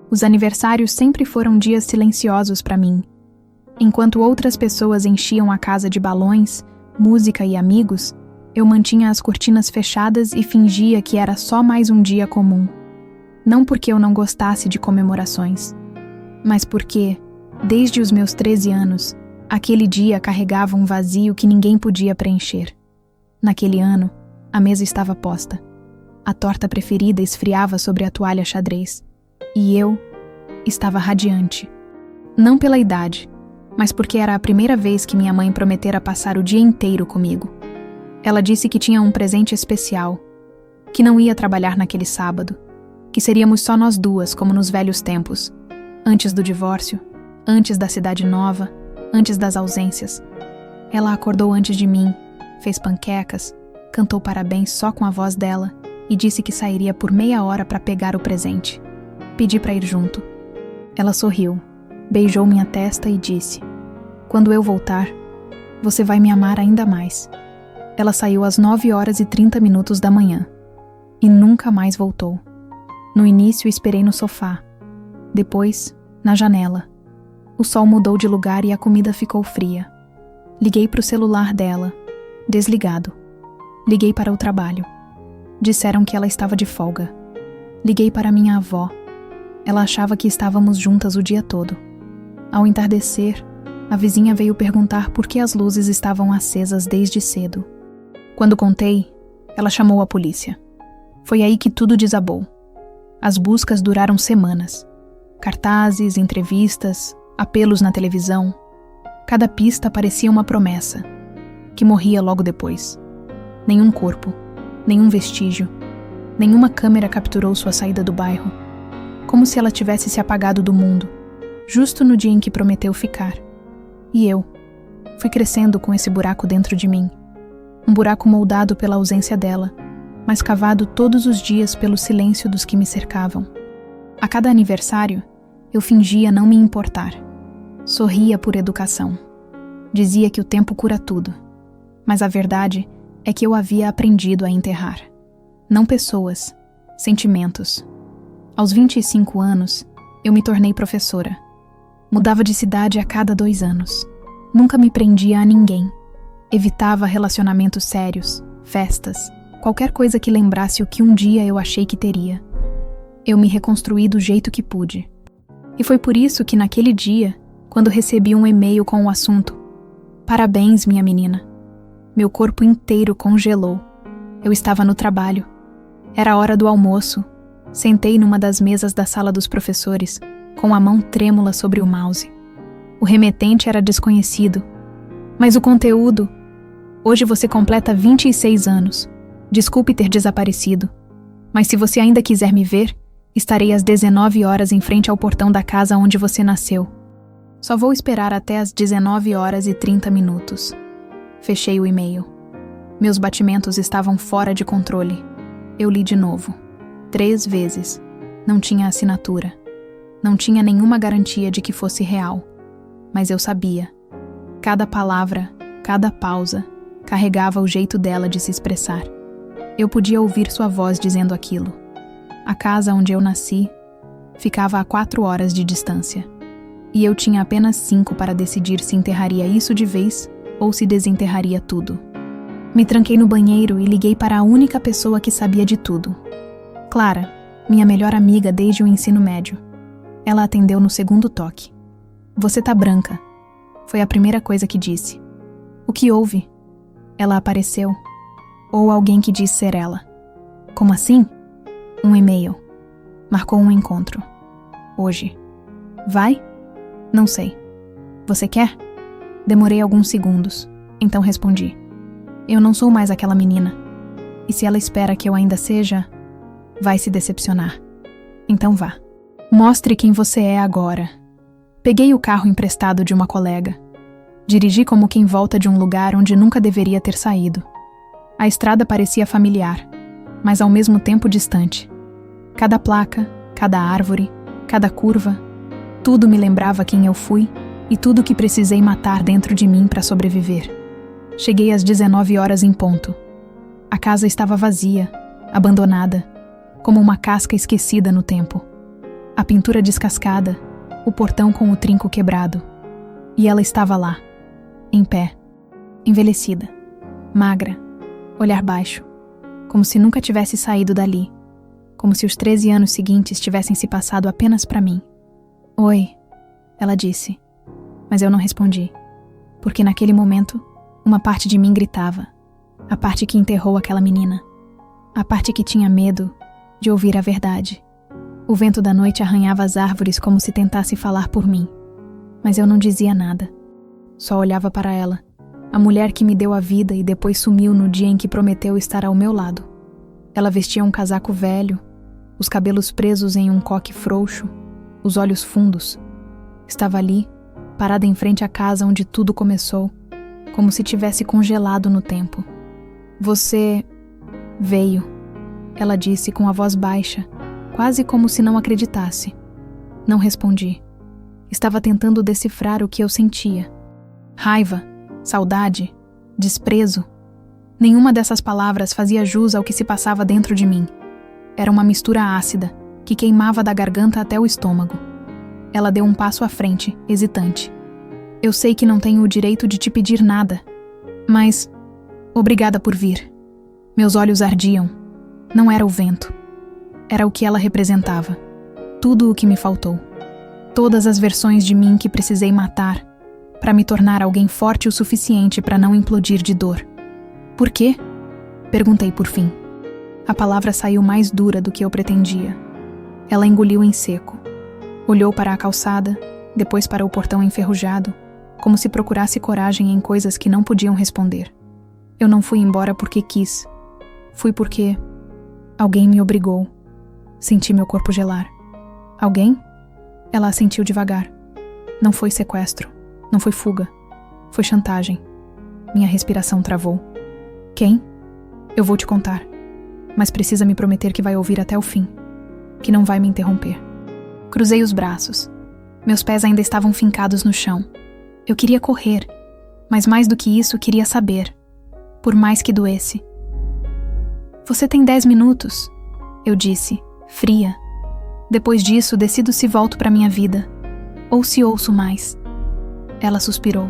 Os aniversários sempre foram dias silenciosos para mim. Enquanto outras pessoas enchiam a casa de balões, música e amigos, eu mantinha as cortinas fechadas e fingia que era só mais um dia comum. Não porque eu não gostasse de comemorações, mas porque, desde os meus 13 anos, aquele dia carregava um vazio que ninguém podia preencher. Naquele ano, a mesa estava posta. A torta preferida esfriava sobre a toalha xadrez. E eu estava radiante. Não pela idade, mas porque era a primeira vez que minha mãe prometera passar o dia inteiro comigo. Ela disse que tinha um presente especial, que não ia trabalhar naquele sábado, que seríamos só nós duas como nos velhos tempos, antes do divórcio, antes da cidade nova, antes das ausências. Ela acordou antes de mim, fez panquecas, cantou parabéns só com a voz dela e disse que sairia por meia hora para pegar o presente. Pedi para ir junto. Ela sorriu, beijou minha testa e disse: "Quando eu voltar, você vai me amar ainda mais." Ela saiu às 9h30 da manhã e nunca mais voltou. No início esperei no sofá, depois na janela. O sol mudou de lugar e a comida ficou fria. Liguei para o celular dela, desligado. Liguei para o trabalho. Disseram que ela estava de folga. Liguei para minha avó. Ela achava que estávamos juntas o dia todo. Ao entardecer, a vizinha veio perguntar por que as luzes estavam acesas desde cedo. Quando contei, ela chamou a polícia. Foi aí que tudo desabou. As buscas duraram semanas. Cartazes, entrevistas, apelos na televisão. Cada pista parecia uma promessa, que morria logo depois. Nenhum corpo, nenhum vestígio, nenhuma câmera capturou sua saída do bairro. Como se ela tivesse se apagado do mundo, justo no dia em que prometeu ficar. E eu fui crescendo com esse buraco dentro de mim. Um buraco moldado pela ausência dela, mas cavado todos os dias pelo silêncio dos que me cercavam. A cada aniversário, eu fingia não me importar. Sorria por educação. Dizia que o tempo cura tudo. Mas a verdade é que eu havia aprendido a enterrar. Não pessoas, sentimentos. Aos 25 anos, eu me tornei professora. Mudava de cidade a cada 2 anos. Nunca me prendia a ninguém. Evitava relacionamentos sérios, festas, qualquer coisa que lembrasse o que um dia eu achei que teria. Eu me reconstruí do jeito que pude. E foi por isso que naquele dia, quando recebi um e-mail com o assunto "Parabéns, minha menina", meu corpo inteiro congelou. Eu estava no trabalho. Era a hora do almoço. Sentei numa das mesas da sala dos professores, com a mão trêmula sobre o mouse. O remetente era desconhecido. Mas o conteúdo... Hoje você completa 26 anos. Desculpe ter desaparecido. Mas se você ainda quiser me ver, estarei às 19 horas em frente ao portão da casa onde você nasceu. Só vou esperar até às 19h30. Fechei o e-mail. Meus batimentos estavam fora de controle. Eu li de novo. 3 vezes. Não tinha assinatura. Não tinha nenhuma garantia de que fosse real. Mas eu sabia. Cada palavra, cada pausa, carregava o jeito dela de se expressar. Eu podia ouvir sua voz dizendo aquilo. A casa onde eu nasci ficava a 4 horas de distância. E eu tinha apenas 5 para decidir se enterraria isso de vez ou se desenterraria tudo. Me tranquei no banheiro e liguei para a única pessoa que sabia de tudo. Clara, minha melhor amiga desde o ensino médio. Ela atendeu no segundo toque. "Você tá branca", foi a primeira coisa que disse. "O que houve?" Ela apareceu. Ou alguém que disse ser ela. "Como assim?" "Um e-mail. Marcou um encontro. Hoje." "Vai?" "Não sei." "Você quer?" Demorei alguns segundos. Então respondi. "Eu não sou mais aquela menina. E se ela espera que eu ainda seja, vai se decepcionar. Então vá. Mostre quem você é agora." Peguei o carro emprestado de uma colega. Dirigi como quem volta de um lugar onde nunca deveria ter saído. A estrada parecia familiar, mas ao mesmo tempo distante. Cada placa, cada árvore, cada curva, tudo me lembrava quem eu fui e tudo que precisei matar dentro de mim para sobreviver. Cheguei às 19 horas em ponto. A casa estava vazia, abandonada, como uma casca esquecida no tempo. A pintura descascada, o portão com o trinco quebrado. E ela estava lá, em pé, envelhecida, magra, olhar baixo, como se nunca tivesse saído dali, como se os 13 anos seguintes tivessem se passado apenas para mim. Oi, ela disse, mas eu não respondi, porque naquele momento, uma parte de mim gritava, a parte que enterrou aquela menina, a parte que tinha medo de ouvir a verdade. O vento da noite arranhava as árvores como se tentasse falar por mim, mas eu não dizia nada, só olhava para ela, a mulher que me deu a vida e depois sumiu no dia em que prometeu estar ao meu lado. Ela vestia um casaco velho, os cabelos presos em um coque frouxo, os olhos fundos. Estava ali, parada em frente à casa onde tudo começou, como se tivesse congelado no tempo. Você veio, ela disse com a voz baixa, quase como se não acreditasse. Não respondi. Estava tentando decifrar o que eu sentia. Raiva, saudade, desprezo. Nenhuma dessas palavras fazia jus ao que se passava dentro de mim. Era uma mistura ácida, que queimava da garganta até o estômago. Ela deu um passo à frente, hesitante. Eu sei que não tenho o direito de te pedir nada, mas obrigada por vir. Meus olhos ardiam. Não era o vento. Era o que ela representava. Tudo o que me faltou. Todas as versões de mim que precisei matar para me tornar alguém forte o suficiente para não implodir de dor. Por quê? Perguntei por fim. A palavra saiu mais dura do que eu pretendia. Ela engoliu em seco. Olhou para a calçada, depois para o portão enferrujado, como se procurasse coragem em coisas que não podiam responder. Eu não fui embora porque quis. Fui porque alguém me obrigou. Senti meu corpo gelar. Alguém? Ela assentiu devagar. Não foi sequestro. Não foi fuga. Foi chantagem. Minha respiração travou. Quem? Eu vou te contar. Mas precisa me prometer que vai ouvir até o fim. Que não vai me interromper. Cruzei os braços. Meus pés ainda estavam fincados no chão. Eu queria correr. Mas mais do que isso, queria saber. Por mais que doesse. Você tem 10 minutos, eu disse, fria. Depois disso, decido se volto para minha vida. Ou se ouço mais. Ela suspirou.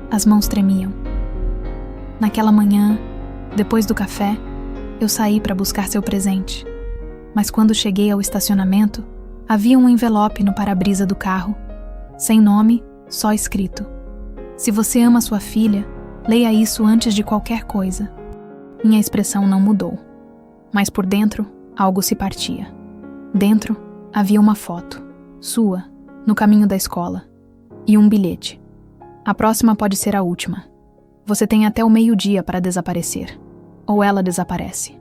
As mãos tremiam. Naquela manhã, depois do café, eu saí para buscar seu presente. Mas quando cheguei ao estacionamento, havia um envelope no para-brisa do carro. Sem nome, só escrito. Se você ama sua filha, leia isso antes de qualquer coisa. Minha expressão não mudou. Mas por dentro, algo se partia. Dentro, havia uma foto, sua, no caminho da escola. E um bilhete. A próxima pode ser a última. Você tem até o meio-dia para desaparecer. Ou ela desaparece.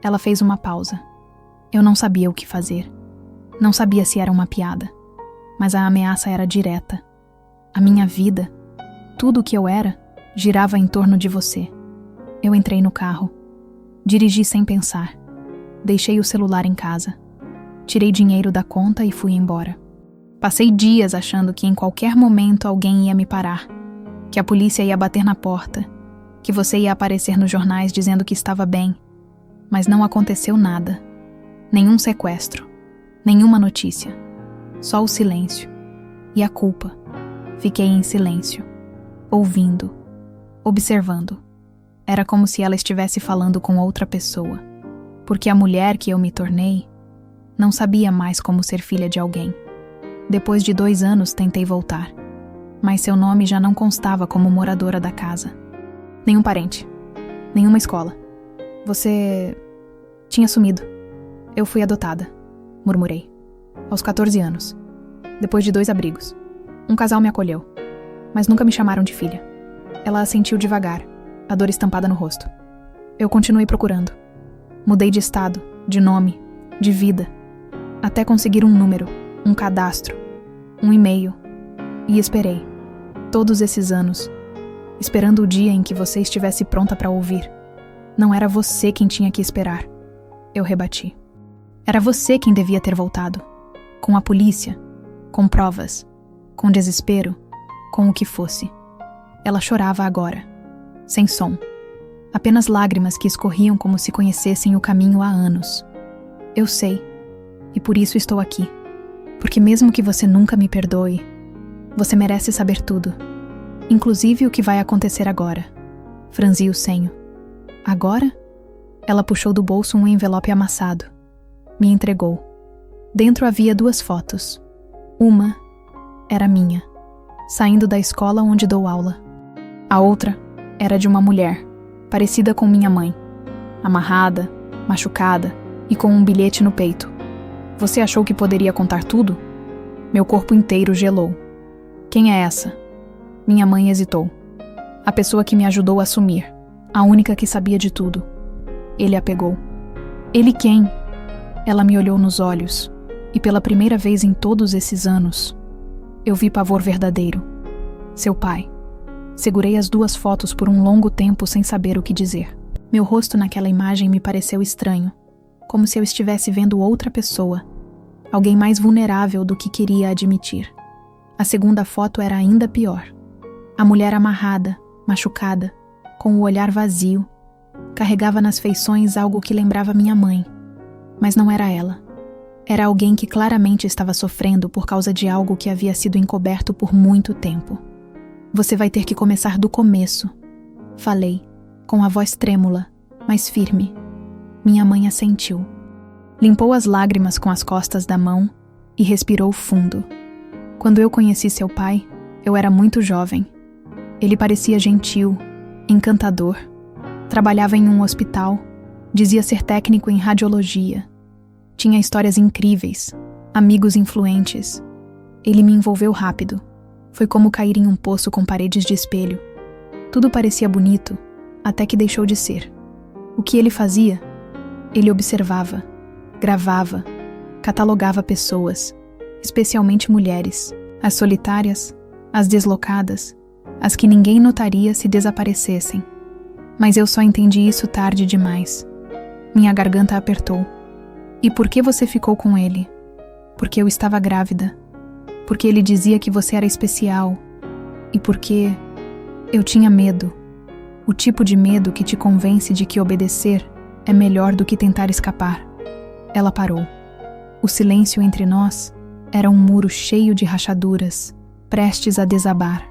Ela fez uma pausa. Eu não sabia o que fazer. Não sabia se era uma piada. Mas a ameaça era direta. A minha vida, tudo o que eu era, girava em torno de você. Eu entrei no carro. Dirigi sem pensar. Deixei o celular em casa. Tirei dinheiro da conta e fui embora. Passei dias achando que em qualquer momento alguém ia me parar. Que a polícia ia bater na porta. Que você ia aparecer nos jornais dizendo que estava bem. Mas não aconteceu nada. Nenhum sequestro. Nenhuma notícia. Só o silêncio. E a culpa. Fiquei em silêncio. Ouvindo. Observando. Era como se ela estivesse falando com outra pessoa. Porque a mulher que eu me tornei não sabia mais como ser filha de alguém. Depois de 2 anos tentei voltar. Mas seu nome já não constava como moradora da casa. Nenhum parente. Nenhuma escola. Você tinha sumido. Eu fui adotada, murmurei. Aos 14 anos. Depois de 2 abrigos. Um casal me acolheu. Mas nunca me chamaram de filha. Ela assentiu devagar, a dor estampada no rosto. Eu continuei procurando. Mudei de estado, de nome, de vida. Até conseguir um número, um cadastro, um e-mail. E esperei. Todos esses anos. Esperando o dia em que você estivesse pronta para ouvir. Não era você quem tinha que esperar. Eu rebati. Era você quem devia ter voltado. Com a polícia. Com provas. Com desespero. Com o que fosse. Ela chorava agora. Sem som. Apenas lágrimas que escorriam como se conhecessem o caminho há anos. Eu sei. E por isso estou aqui. Porque mesmo que você nunca me perdoe, você merece saber tudo, inclusive o que vai acontecer agora. Franzi o senho. Agora? Ela puxou do bolso um envelope amassado. Me entregou. Dentro havia 2 fotos. Uma era minha, saindo da escola onde dou aula. A outra era de uma mulher, parecida com minha mãe, amarrada, machucada e com um bilhete no peito. Você achou que poderia contar tudo? Meu corpo inteiro gelou. Quem é essa? Minha mãe hesitou. A pessoa que me ajudou a sumir, a única que sabia de tudo. Ele a pegou. Ele quem? Ela me olhou nos olhos, e pela primeira vez em todos esses anos, eu vi pavor verdadeiro. Seu pai. Segurei as 2 fotos por um longo tempo sem saber o que dizer. Meu rosto naquela imagem me pareceu estranho, como se eu estivesse vendo outra pessoa, alguém mais vulnerável do que queria admitir. A segunda foto era ainda pior. A mulher amarrada, machucada, com o olhar vazio, carregava nas feições algo que lembrava minha mãe. Mas não era ela. Era alguém que claramente estava sofrendo por causa de algo que havia sido encoberto por muito tempo. Você vai ter que começar do começo, falei, com a voz trêmula, mas firme. Minha mãe assentiu. Limpou as lágrimas com as costas da mão e respirou fundo. Quando eu conheci seu pai, eu era muito jovem. Ele parecia gentil, encantador. Trabalhava em um hospital, dizia ser técnico em radiologia. Tinha histórias incríveis, amigos influentes. Ele me envolveu rápido. Foi como cair em um poço com paredes de espelho. Tudo parecia bonito, até que deixou de ser. O que ele fazia? Ele observava, gravava, catalogava pessoas, especialmente mulheres, as solitárias, as deslocadas, as que ninguém notaria se desaparecessem. Mas eu só entendi isso tarde demais. Minha garganta apertou. E por que você ficou com ele? Porque eu estava grávida. Porque ele dizia que você era especial. E porque eu tinha medo. O tipo de medo que te convence de que obedecer é melhor do que tentar escapar. Ela parou. O silêncio entre nós era um muro cheio de rachaduras, prestes a desabar.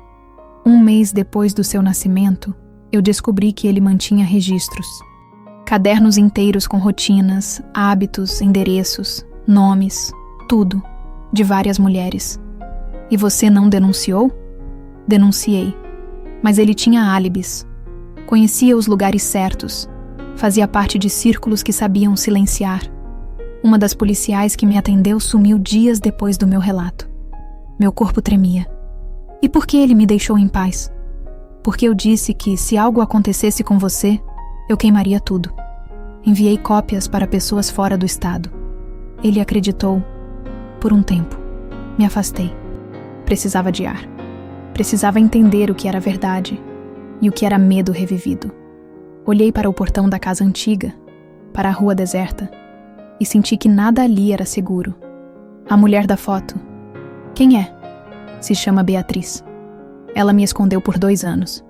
1 mês depois do seu nascimento, eu descobri que ele mantinha registros. Cadernos inteiros com rotinas, hábitos, endereços, nomes, tudo, de várias mulheres. E você não denunciou? Denunciei. Mas ele tinha álibis. Conhecia os lugares certos. Fazia parte de círculos que sabiam silenciar. Uma das policiais que me atendeu sumiu dias depois do meu relato. Meu corpo tremia. E por que ele me deixou em paz? Porque eu disse que, se algo acontecesse com você, eu queimaria tudo. Enviei cópias para pessoas fora do estado. Ele acreditou. Por um tempo. Me afastei. Precisava de ar. Precisava entender o que era verdade e o que era medo revivido. Olhei para o portão da casa antiga, para a rua deserta, e senti que nada ali era seguro. A mulher da foto. Quem é? Se chama Beatriz. Ela me escondeu por 2 anos.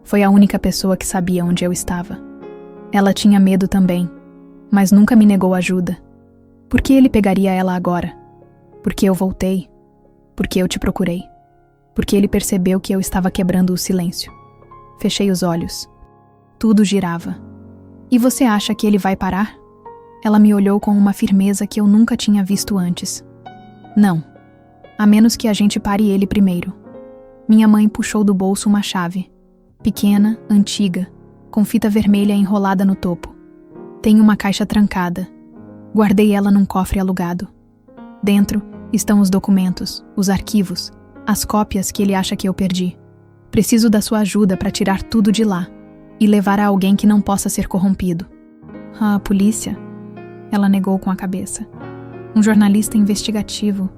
Foi a única pessoa que sabia onde eu estava. Ela tinha medo também, mas nunca me negou ajuda. Por que ele pegaria ela agora? Porque eu voltei. Porque eu te procurei. Porque ele percebeu que eu estava quebrando o silêncio. Fechei os olhos. Tudo girava. E você acha que ele vai parar? Ela me olhou com uma firmeza que eu nunca tinha visto antes. Não. A menos que a gente pare ele primeiro. Minha mãe puxou do bolso uma chave. Pequena, antiga, com fita vermelha enrolada no topo. Tem uma caixa trancada. Guardei ela num cofre alugado. Dentro estão os documentos, os arquivos, as cópias que ele acha que eu perdi. Preciso da sua ajuda para tirar tudo de lá e levar a alguém que não possa ser corrompido. A polícia? Ela negou com a cabeça. Um jornalista investigativo.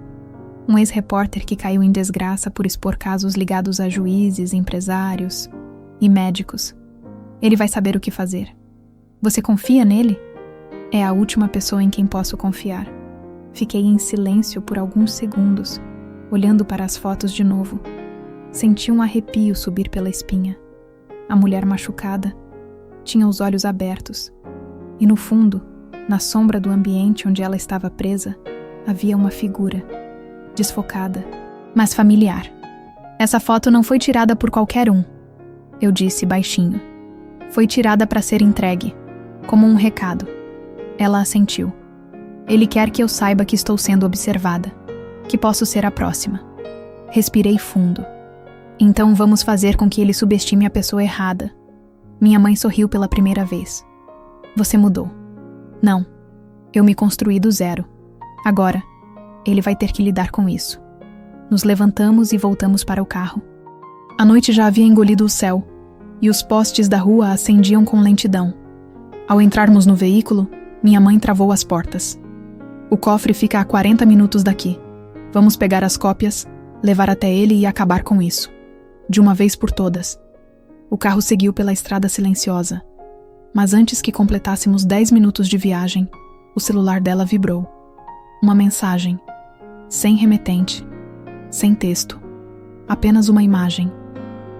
Um ex-repórter que caiu em desgraça por expor casos ligados a juízes, empresários e médicos. Ele vai saber o que fazer. Você confia nele? É a última pessoa em quem posso confiar. Fiquei em silêncio por alguns segundos, olhando para as fotos de novo. Senti um arrepio subir pela espinha. A mulher machucada tinha os olhos abertos. E no fundo, na sombra do ambiente onde ela estava presa, havia uma figura. desfocada, mas familiar. Essa foto não foi tirada por qualquer um, eu disse baixinho. Foi tirada para ser entregue, como um recado. Ela assentiu. Ele quer que eu saiba que estou sendo observada, que posso ser a próxima. Respirei fundo. Então vamos fazer com que ele subestime a pessoa errada. Minha mãe sorriu pela primeira vez. Você mudou. Não. Eu me construí do zero. Agora, ele vai ter que lidar com isso. Nos levantamos e voltamos para o carro. A noite já havia engolido o céu, e os postes da rua acendiam com lentidão. Ao entrarmos no veículo, minha mãe travou as portas. O cofre fica a 40 minutos daqui. Vamos pegar as cópias, levar até ele e acabar com isso. De uma vez por todas. O carro seguiu pela estrada silenciosa. Mas antes que completássemos 10 minutos de viagem, o celular dela vibrou. Uma mensagem. Sem remetente. Sem texto. Apenas uma imagem.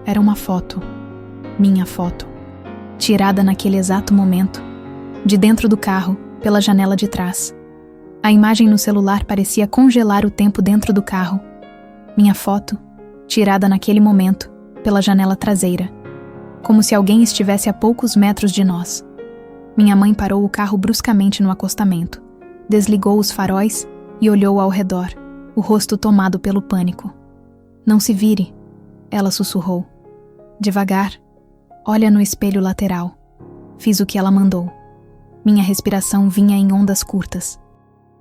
Era uma foto. Minha foto. Tirada naquele exato momento. De dentro do carro, pela janela de trás. A imagem no celular parecia congelar o tempo dentro do carro. Minha foto, tirada naquele momento, pela janela traseira. Como se alguém estivesse a poucos metros de nós. Minha mãe parou o carro bruscamente no acostamento. Desligou os faróis e olhou ao redor, o rosto tomado pelo pânico. Não se vire, ela sussurrou. Devagar, olha no espelho lateral. Fiz o que ela mandou. Minha respiração vinha em ondas curtas.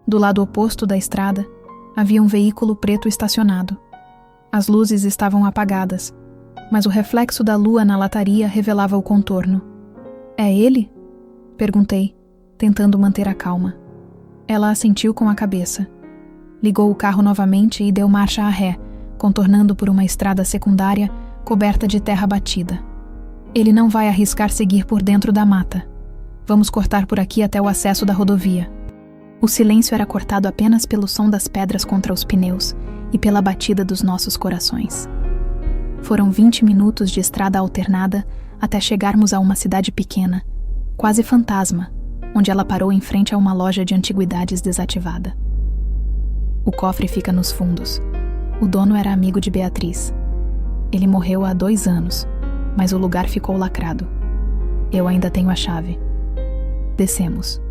Do lado oposto da estrada, havia um veículo preto estacionado. As luzes estavam apagadas, mas o reflexo da lua na lataria revelava o contorno. É ele? Perguntei, tentando manter a calma. Ela assentiu com a cabeça. Ligou o carro novamente e deu marcha a ré, contornando por uma estrada secundária coberta de terra batida. Ele não vai arriscar seguir por dentro da mata. Vamos cortar por aqui até o acesso da rodovia. O silêncio era cortado apenas pelo som das pedras contra os pneus e pela batida dos nossos corações. Foram 20 minutos de estrada alternada até chegarmos a uma cidade pequena, quase fantasma, onde ela parou em frente a uma loja de antiguidades desativada. O cofre fica nos fundos. O dono era amigo de Beatriz. Ele morreu há 2 anos, mas o lugar ficou lacrado. Eu ainda tenho a chave. Descemos.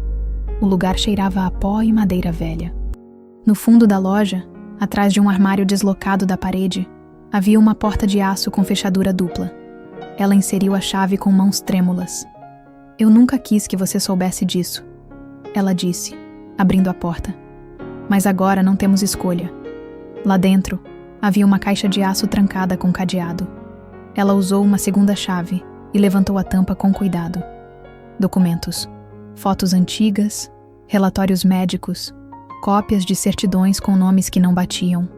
O lugar cheirava a pó e madeira velha. No fundo da loja, atrás de um armário deslocado da parede, havia uma porta de aço com fechadura dupla. Ela inseriu a chave com mãos trêmulas. Eu nunca quis que você soubesse disso, ela disse, abrindo a porta. Mas agora não temos escolha. Lá dentro, havia uma caixa de aço trancada com cadeado. Ela usou uma segunda chave e levantou a tampa com cuidado. Documentos. Fotos antigas, relatórios médicos, cópias de certidões com nomes que não batiam.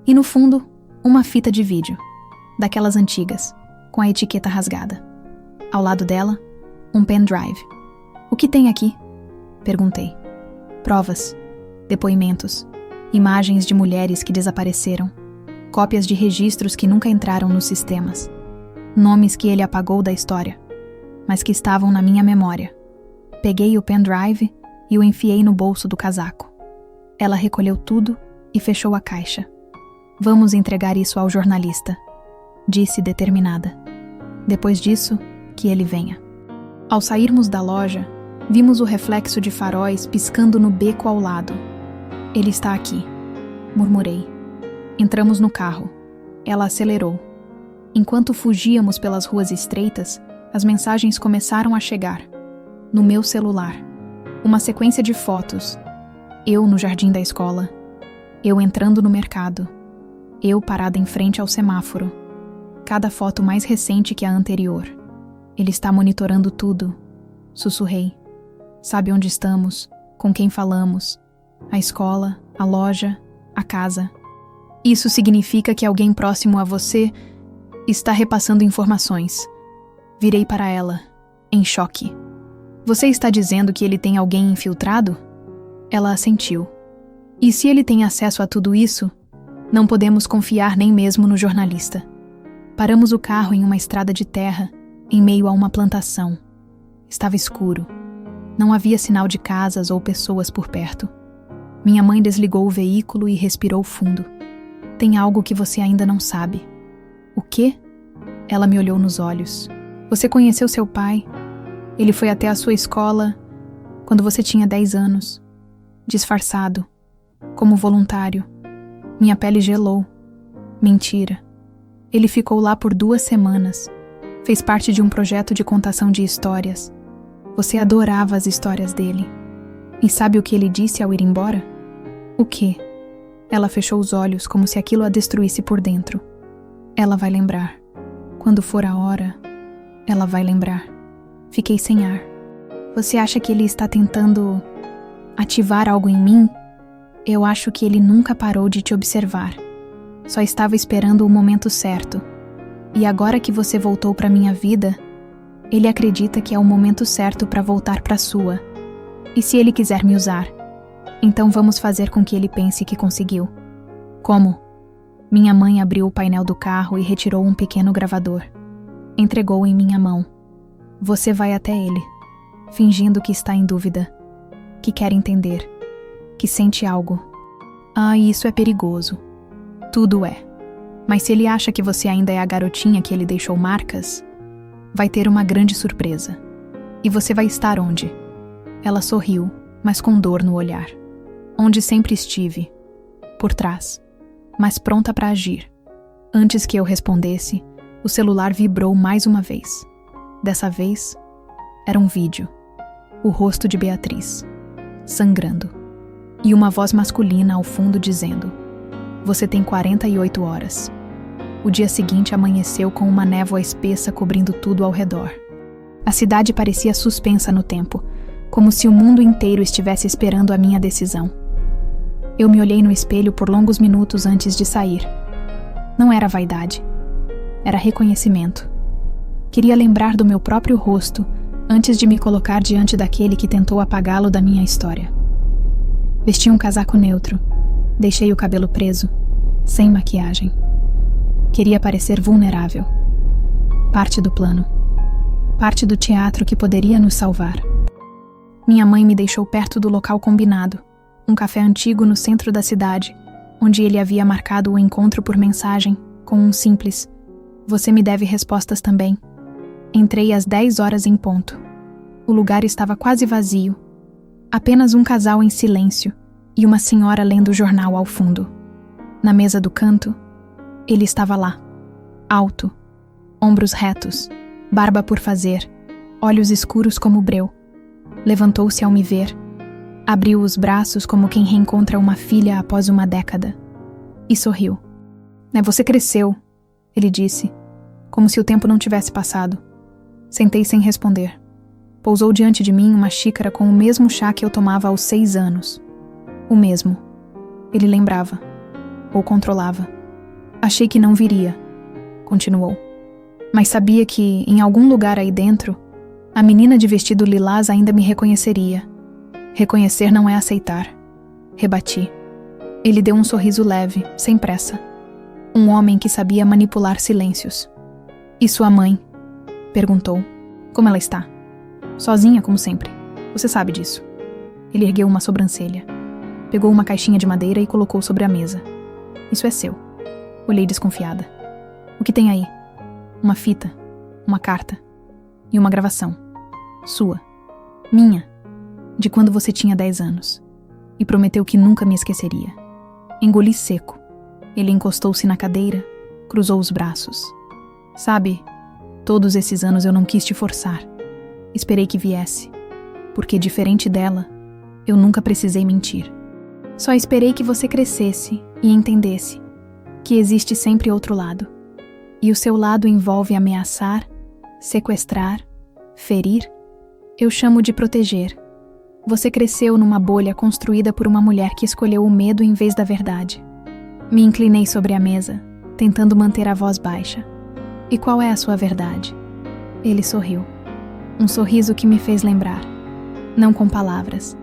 E no fundo, uma fita de vídeo, daquelas antigas, com a etiqueta rasgada. Ao lado dela, um pendrive. O que tem aqui? Perguntei. Provas, depoimentos, imagens de mulheres que desapareceram, cópias de registros que nunca entraram nos sistemas, nomes que ele apagou da história, mas que estavam na minha memória. Peguei o pendrive e o enfiei no bolso do casaco. Ela recolheu tudo e fechou a caixa. Vamos entregar isso ao jornalista, disse determinada. Depois disso, que ele venha. Ao sairmos da loja, vimos o reflexo de faróis piscando no beco ao lado. Ele está aqui, murmurei. Entramos no carro. Ela acelerou. Enquanto fugíamos pelas ruas estreitas, as mensagens começaram a chegar. No meu celular. Uma sequência de fotos. Eu no jardim da escola. Eu entrando no mercado. Eu parada em frente ao semáforo. Cada foto mais recente que a anterior. Ele está monitorando tudo. Sussurrei. Sabe onde estamos, com quem falamos. A escola, a loja, a casa. Isso significa que alguém próximo a você está repassando informações. Virei para ela, em choque. Você está dizendo que ele tem alguém infiltrado? Ela assentiu. E se ele tem acesso a tudo isso, não podemos confiar nem mesmo no jornalista. Paramos o carro em uma estrada de terra, em meio a uma plantação. Estava escuro. Não havia sinal de casas ou pessoas por perto. Minha mãe desligou o veículo e respirou fundo. Tem algo que você ainda não sabe. O quê? Ela me olhou nos olhos. Você conheceu seu pai? Ele foi até a sua escola quando você tinha 10 anos. Disfarçado. Como voluntário. Minha pele gelou. Mentira. Ele ficou lá por 2 semanas. Fez parte de um projeto de contação de histórias. Você adorava as histórias dele. E sabe o que ele disse ao ir embora? O quê? Ela fechou os olhos como se aquilo a destruísse por dentro. Ela vai lembrar. Quando for a hora, ela vai lembrar. Fiquei sem ar. Você acha que ele está tentando ativar algo em mim? Eu acho que ele nunca parou de te observar. Só estava esperando o momento certo. E agora que você voltou para minha vida, ele acredita que é o momento certo para voltar para a sua. E se ele quiser me usar, então vamos fazer com que ele pense que conseguiu. Como? Minha mãe abriu o painel do carro e retirou um pequeno gravador. Entregou em minha mão. Você vai até ele, fingindo que está em dúvida, que quer entender, que sente algo. Ah, isso é perigoso. Tudo é. Mas se ele acha que você ainda é a garotinha que ele deixou marcas, vai ter uma grande surpresa. E você vai estar onde? Ela sorriu, mas com dor no olhar. Onde sempre estive. Por trás. Mas pronta para agir. Antes que eu respondesse, o celular vibrou mais uma vez. Dessa vez, era um vídeo. O rosto de Beatriz, sangrando. E uma voz masculina ao fundo dizendo: Você tem 48 horas. O dia seguinte amanheceu com uma névoa espessa cobrindo tudo ao redor. A cidade parecia suspensa no tempo, como se o mundo inteiro estivesse esperando a minha decisão. Eu me olhei no espelho por longos minutos antes de sair. Não era vaidade. Era reconhecimento. Queria lembrar do meu próprio rosto antes de me colocar diante daquele que tentou apagá-lo da minha história. Vesti um casaco neutro. Deixei o cabelo preso, sem maquiagem. Queria parecer vulnerável. Parte do plano. Parte do teatro que poderia nos salvar. Minha mãe me deixou perto do local combinado, um café antigo no centro da cidade, onde ele havia marcado o encontro por mensagem, com um simples: Você me deve respostas também. Entrei às 10 horas em ponto. O lugar estava quase vazio. Apenas um casal em silêncio e uma senhora lendo o jornal ao fundo. Na mesa do canto, ele estava lá, alto, ombros retos, barba por fazer, olhos escuros como breu. Levantou-se ao me ver, abriu os braços como quem reencontra uma filha após uma década, e sorriu. Você cresceu, ele disse, como se o tempo não tivesse passado. Sentei sem responder. Pousou diante de mim uma xícara com o mesmo chá que eu tomava aos 6 anos. O mesmo. Ele lembrava. Ou controlava. Achei que não viria. Continuou. Mas sabia que, em algum lugar aí dentro, a menina de vestido lilás ainda me reconheceria. Reconhecer não é aceitar. Rebati. Ele deu um sorriso leve, sem pressa. Um homem que sabia manipular silêncios. E sua mãe? Perguntou. Como ela está? Sozinha, como sempre. Você sabe disso. Ele ergueu uma sobrancelha. Pegou uma caixinha de madeira e colocou sobre a mesa. Isso é seu. Olhei desconfiada. O que tem aí? Uma fita, uma carta e uma gravação. Sua. Minha. De quando você tinha 10 anos. E prometeu que nunca me esqueceria. Engoli seco. Ele encostou-se na cadeira, cruzou os braços. Sabe, todos esses anos eu não quis te forçar. Esperei que viesse, porque diferente dela, eu nunca precisei mentir. Só esperei que você crescesse e entendesse que existe sempre outro lado. E o seu lado envolve ameaçar, sequestrar, ferir. Eu chamo de proteger. Você cresceu numa bolha construída por uma mulher que escolheu o medo em vez da verdade. Me inclinei sobre a mesa, tentando manter a voz baixa. E qual é a sua verdade? Ele sorriu. Um sorriso que me fez lembrar. Não com palavras,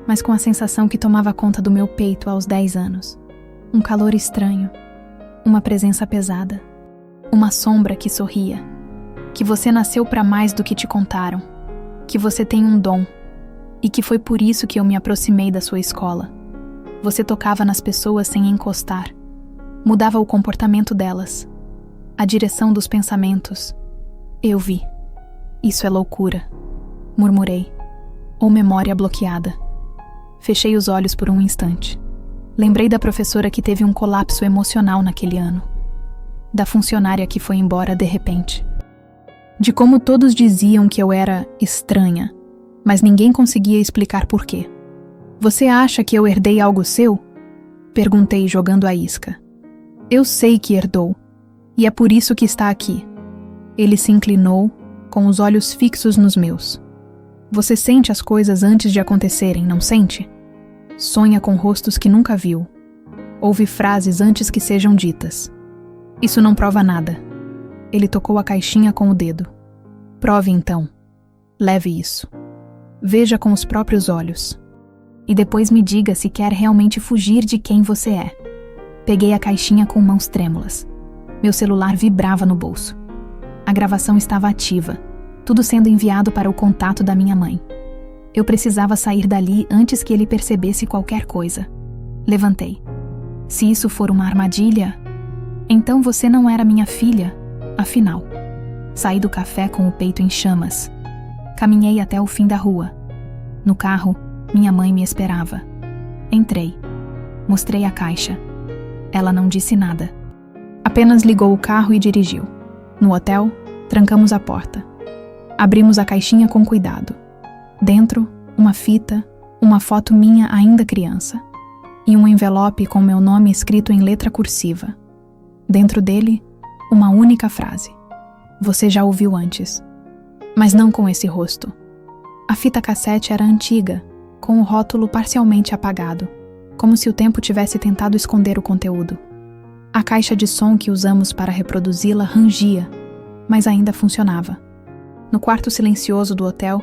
mas com a sensação que tomava conta do meu peito aos 10 anos. Um calor estranho. Uma presença pesada. Uma sombra que sorria. Que você nasceu para mais do que te contaram. Que você tem um dom. E que foi por isso que eu me aproximei da sua escola. Você tocava nas pessoas sem encostar. Mudava o comportamento delas. A direção dos pensamentos. Eu vi. Isso é loucura. Murmurei. Ou memória bloqueada. Fechei os olhos por um instante. Lembrei da professora que teve um colapso emocional naquele ano. Da funcionária que foi embora de repente. De como todos diziam que eu era estranha, mas ninguém conseguia explicar por quê. Você acha que eu herdei algo seu? Perguntei jogando a isca. Eu sei que herdou, e é por isso que está aqui. Ele se inclinou, com os olhos fixos nos meus. Você sente as coisas antes de acontecerem, não sente? Sonha com rostos que nunca viu. Ouve frases antes que sejam ditas. Isso não prova nada. Ele tocou a caixinha com o dedo. Prove então. Leve isso. Veja com os próprios olhos. E depois me diga se quer realmente fugir de quem você é. Peguei a caixinha com mãos trêmulas. Meu celular vibrava no bolso. A gravação estava ativa, tudo sendo enviado para o contato da minha mãe. Eu precisava sair dali antes que ele percebesse qualquer coisa. Levantei. Se isso for uma armadilha, então você não era minha filha, afinal. Saí do café com o peito em chamas. Caminhei até o fim da rua. No carro, minha mãe me esperava. Entrei. Mostrei a caixa. Ela não disse nada. Apenas ligou o carro e dirigiu. No hotel, trancamos a porta. Abrimos a caixinha com cuidado. Dentro, uma fita, uma foto minha ainda criança. E um envelope com meu nome escrito em letra cursiva. Dentro dele, uma única frase. Você já ouviu antes. Mas não com esse rosto. A fita cassete era antiga, com o rótulo parcialmente apagado, como se o tempo tivesse tentado esconder o conteúdo. A caixa de som que usamos para reproduzi-la rangia, mas ainda funcionava. No quarto silencioso do hotel,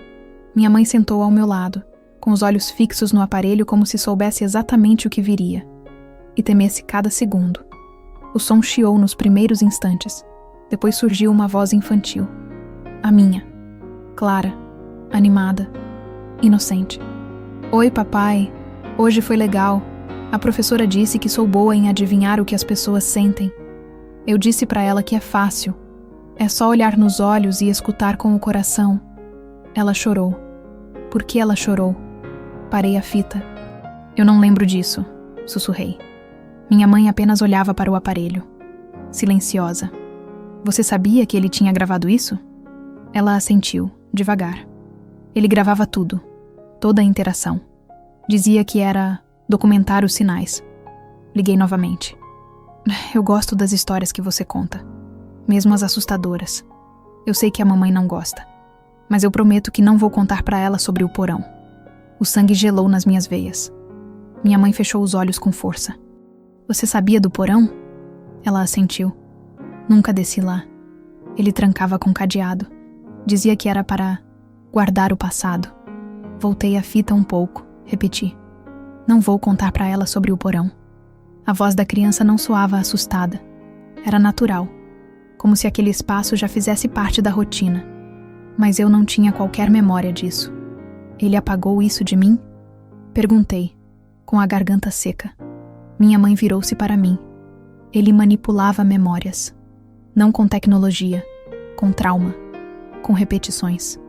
minha mãe sentou ao meu lado, com os olhos fixos no aparelho como se soubesse exatamente o que viria, e temesse cada segundo. O som chiou nos primeiros instantes, depois surgiu uma voz infantil. A minha. Clara, animada, inocente. Oi, papai. Hoje foi legal. A professora disse que sou boa em adivinhar o que as pessoas sentem. Eu disse para ela que é fácil. É só olhar nos olhos e escutar com o coração. Ela chorou. Por que ela chorou? Parei a fita. Eu não lembro disso, sussurrei. Minha mãe apenas olhava para o aparelho. Silenciosa. Você sabia que ele tinha gravado isso? Ela assentiu, devagar. Ele gravava tudo. Toda a interação. Dizia que era documentar os sinais. Liguei novamente. Eu gosto das histórias que você conta. Mesmo as assustadoras. Eu sei que a mamãe não gosta. Mas eu prometo que não vou contar para ela sobre o porão. O sangue gelou nas minhas veias. Minha mãe fechou os olhos com força. Você sabia do porão? Ela assentiu. Nunca desci lá. Ele trancava com cadeado. Dizia que era para guardar o passado. Voltei a fita um pouco. Repeti. Não vou contar para ela sobre o porão. A voz da criança não soava assustada. Era natural. Como se aquele espaço já fizesse parte da rotina. Mas eu não tinha qualquer memória disso. Ele apagou isso de mim? Perguntei, com a garganta seca. Minha mãe virou-se para mim. Ele manipulava memórias. Não com tecnologia, com trauma, com repetições.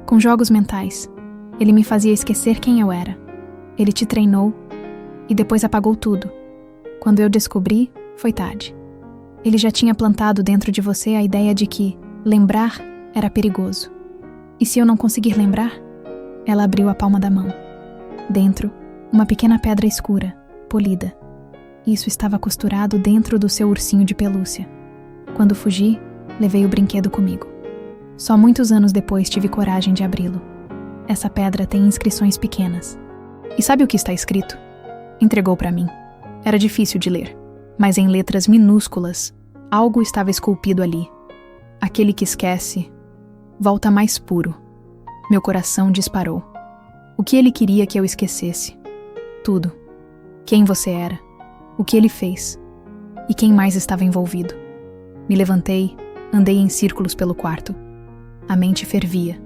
Com jogos mentais. Ele me fazia esquecer quem eu era. Ele te treinou e depois apagou tudo. Quando eu descobri, foi tarde. Ele já tinha plantado dentro de você a ideia de que lembrar era perigoso. E se eu não conseguir lembrar? Ela abriu a palma da mão. Dentro, uma pequena pedra escura, polida. Isso estava costurado dentro do seu ursinho de pelúcia. Quando fugi, levei o brinquedo comigo. Só muitos anos depois tive coragem de abri-lo. Essa pedra tem inscrições pequenas. E sabe o que está escrito? Entregou para mim. Era difícil de ler, mas em letras minúsculas, algo estava esculpido ali. Aquele que esquece, volta mais puro. Meu coração disparou. O que ele queria que eu esquecesse? Tudo. Quem você era, o que ele fez e quem mais estava envolvido. Me levantei, andei em círculos pelo quarto. A mente fervia.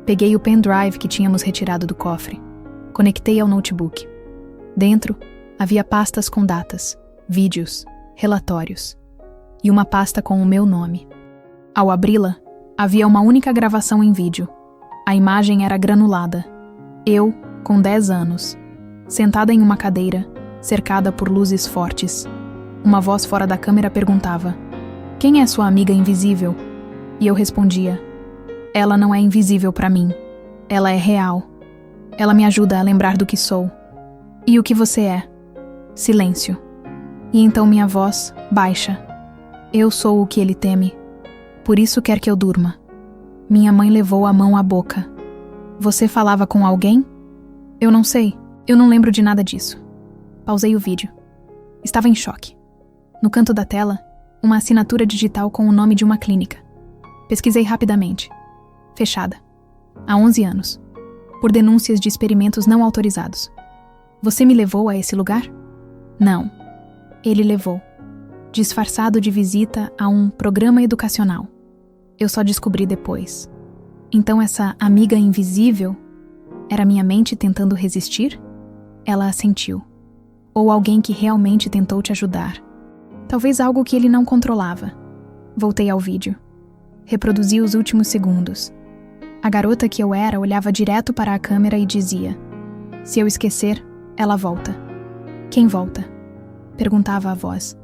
Peguei o pendrive que tínhamos retirado do cofre. Conectei ao notebook. Dentro, Havia pastas com datas, vídeos, relatórios e uma pasta com o meu nome. Ao abri-la, havia uma única gravação em vídeo. A imagem era granulada. Eu, com 10 anos, sentada em uma cadeira, cercada por luzes fortes. Uma voz fora da câmera perguntava: "Quem é sua amiga invisível?" E eu respondia: "Ela não é invisível para mim. Ela é real. Ela me ajuda a lembrar do que sou. E o que você é?" Silêncio. E então minha voz, baixa: "Eu sou o que ele teme. Por isso quer que eu durma." Minha mãe levou a mão à boca. "Você falava com alguém?" "Eu não sei. Eu não lembro de nada disso." Pausei o vídeo. Estava em choque. No canto da tela, uma assinatura digital com o nome de uma clínica. Pesquisei rapidamente. Fechada. Há 11 anos. Por denúncias de experimentos não autorizados. "Você me levou a esse lugar?" "Não." Ele levou. Disfarçado de visita a um programa educacional. Eu só descobri depois. Então essa amiga invisível era minha mente tentando resistir? Ela assentiu. Ou alguém que realmente tentou te ajudar. Talvez algo que ele não controlava. Voltei ao vídeo. Reproduzi os últimos segundos. A garota que eu era olhava direto para a câmera e dizia: "Se eu esquecer, ela volta." "Quem volta?" perguntava a voz.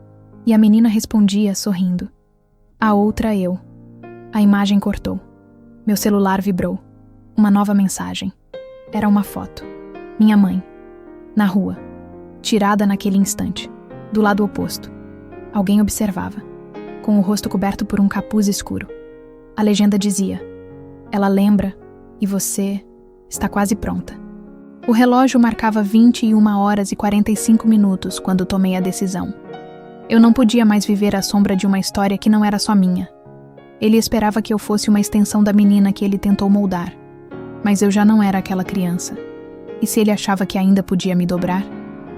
E a menina respondia, sorrindo: "A outra eu." A imagem cortou. Meu celular vibrou. Uma nova mensagem. Era uma foto. Minha mãe. Na rua. Tirada naquele instante. Do lado oposto. Alguém observava. Com o rosto coberto por um capuz escuro. A legenda dizia: "Ela lembra e você está quase pronta." O relógio marcava 21h45 quando tomei a decisão. Eu não podia mais viver à sombra de uma história que não era só minha. Ele esperava que eu fosse uma extensão da menina que ele tentou moldar. Mas eu já não era aquela criança. E se ele achava que ainda podia me dobrar,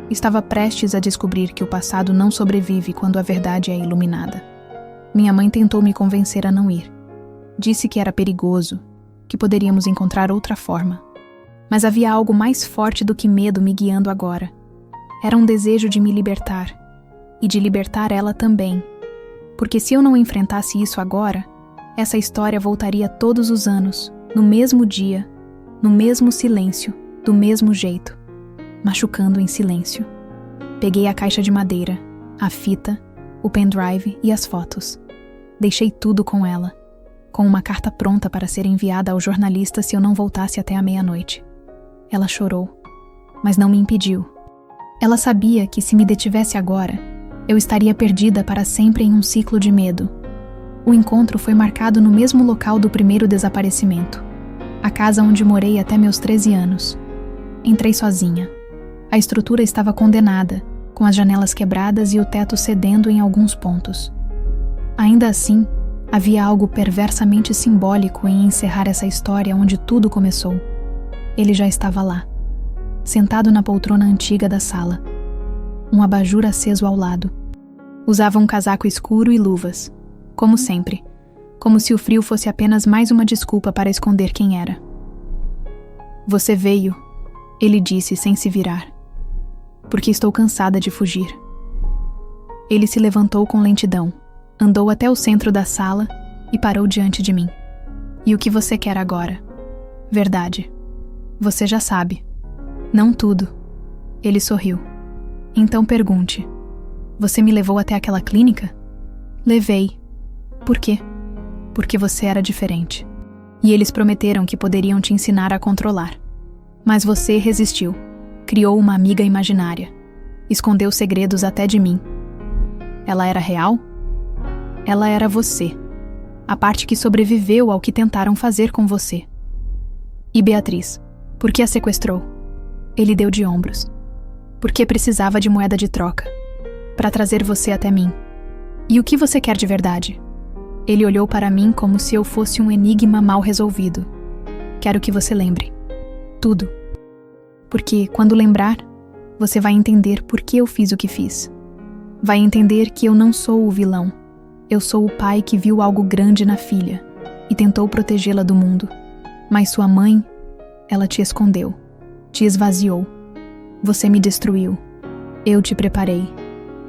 estava prestes a descobrir que o passado não sobrevive quando a verdade é iluminada. Minha mãe tentou me convencer a não ir. Disse que era perigoso, que poderíamos encontrar outra forma. Mas havia algo mais forte do que medo me guiando agora. Era um desejo de me libertar. E de libertar ela também. Porque se eu não enfrentasse isso agora, essa história voltaria todos os anos, no mesmo dia, no mesmo silêncio, do mesmo jeito, machucando em silêncio. Peguei a caixa de madeira, a fita, o pendrive e as fotos. Deixei tudo com ela, com uma carta pronta para ser enviada ao jornalista se eu não voltasse até a meia-noite. Ela chorou, mas não me impediu. Ela sabia que se me detivesse agora, eu estaria perdida para sempre em um ciclo de medo. O encontro foi marcado no mesmo local do primeiro desaparecimento, a casa onde morei até meus 13 anos. Entrei sozinha. A estrutura estava condenada, com as janelas quebradas e o teto cedendo em alguns pontos. Ainda assim, havia algo perversamente simbólico em encerrar essa história onde tudo começou. Ele já estava lá, sentado na poltrona antiga da sala. Um abajur aceso ao lado. Usava um casaco escuro e luvas, como sempre, como se o frio fosse apenas mais uma desculpa para esconder quem era. "Você veio", ele disse sem se virar, "porque estou cansada de fugir." Ele se levantou com lentidão, andou até o centro da sala e parou diante de mim. "E o que você quer agora?" "Verdade. Você já sabe." "Não tudo." Ele sorriu. "Então pergunte. Você me levou até aquela clínica?" "Levei." "Por quê?" "Porque você era diferente. E eles prometeram que poderiam te ensinar a controlar. Mas você resistiu. Criou uma amiga imaginária. Escondeu segredos até de mim." "Ela era real?" "Ela era você. A parte que sobreviveu ao que tentaram fazer com você." "E Beatriz, por que a sequestrou?" Ele deu de ombros. "Porque precisava de moeda de troca. Para trazer você até mim." "E o que você quer de verdade?" Ele olhou para mim como se eu fosse um enigma mal resolvido. "Quero que você lembre. Tudo. Porque, quando lembrar, você vai entender por que eu fiz o que fiz. Vai entender que eu não sou o vilão. Eu sou o pai que viu algo grande na filha e tentou protegê-la do mundo. Mas sua mãe, ela te escondeu, te esvaziou. Você me destruiu. Eu te preparei.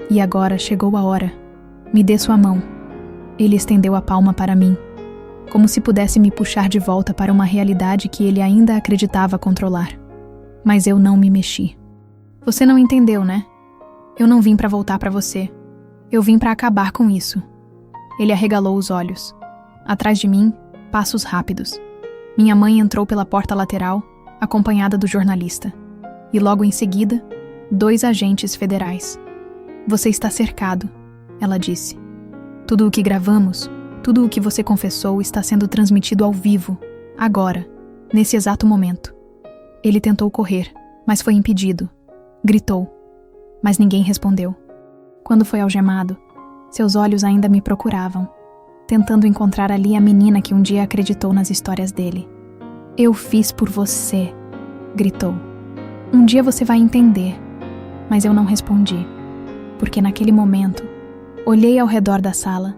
E agora chegou a hora. Me dê sua mão. Ele estendeu a palma para mim, como se pudesse me puxar de volta para uma realidade que ele ainda acreditava controlar. Mas eu não me mexi. Você não entendeu, né? Eu não vim para voltar para você. Eu vim para acabar com isso. Ele arregalou os olhos. Atrás de mim, passos rápidos. Minha mãe entrou pela porta lateral, acompanhada do jornalista. E logo em seguida, 2 agentes federais. Você está cercado, ela disse. Tudo o que gravamos, tudo o que você confessou está sendo transmitido ao vivo, agora, nesse exato momento. Ele tentou correr, mas foi impedido. Gritou, mas ninguém respondeu. Quando foi algemado, seus olhos ainda me procuravam, tentando encontrar ali a menina que um dia acreditou nas histórias dele. Eu fiz por você, gritou. Um dia você vai entender. Mas eu não respondi, porque naquele momento, olhei ao redor da sala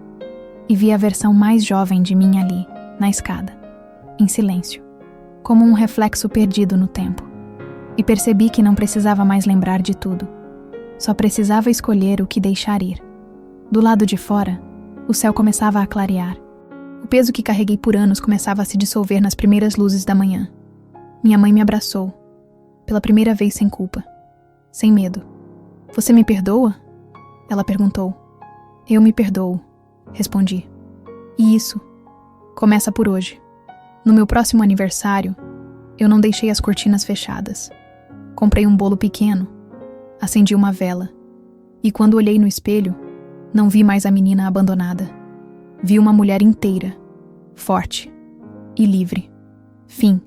e vi a versão mais jovem de mim ali, na escada, em silêncio, como um reflexo perdido no tempo. E percebi que não precisava mais lembrar de tudo. Só precisava escolher o que deixar ir. Do lado de fora, o céu começava a clarear. O peso que carreguei por anos começava a se dissolver nas primeiras luzes da manhã. Minha mãe me abraçou, pela primeira vez sem culpa. Sem medo. Você me perdoa? Ela perguntou. Eu me perdoo, respondi. E isso começa por hoje. No meu próximo aniversário, eu não deixei as cortinas fechadas. Comprei um bolo pequeno, acendi uma vela, e quando olhei no espelho, não vi mais a menina abandonada. Vi uma mulher inteira, forte e livre. Fim.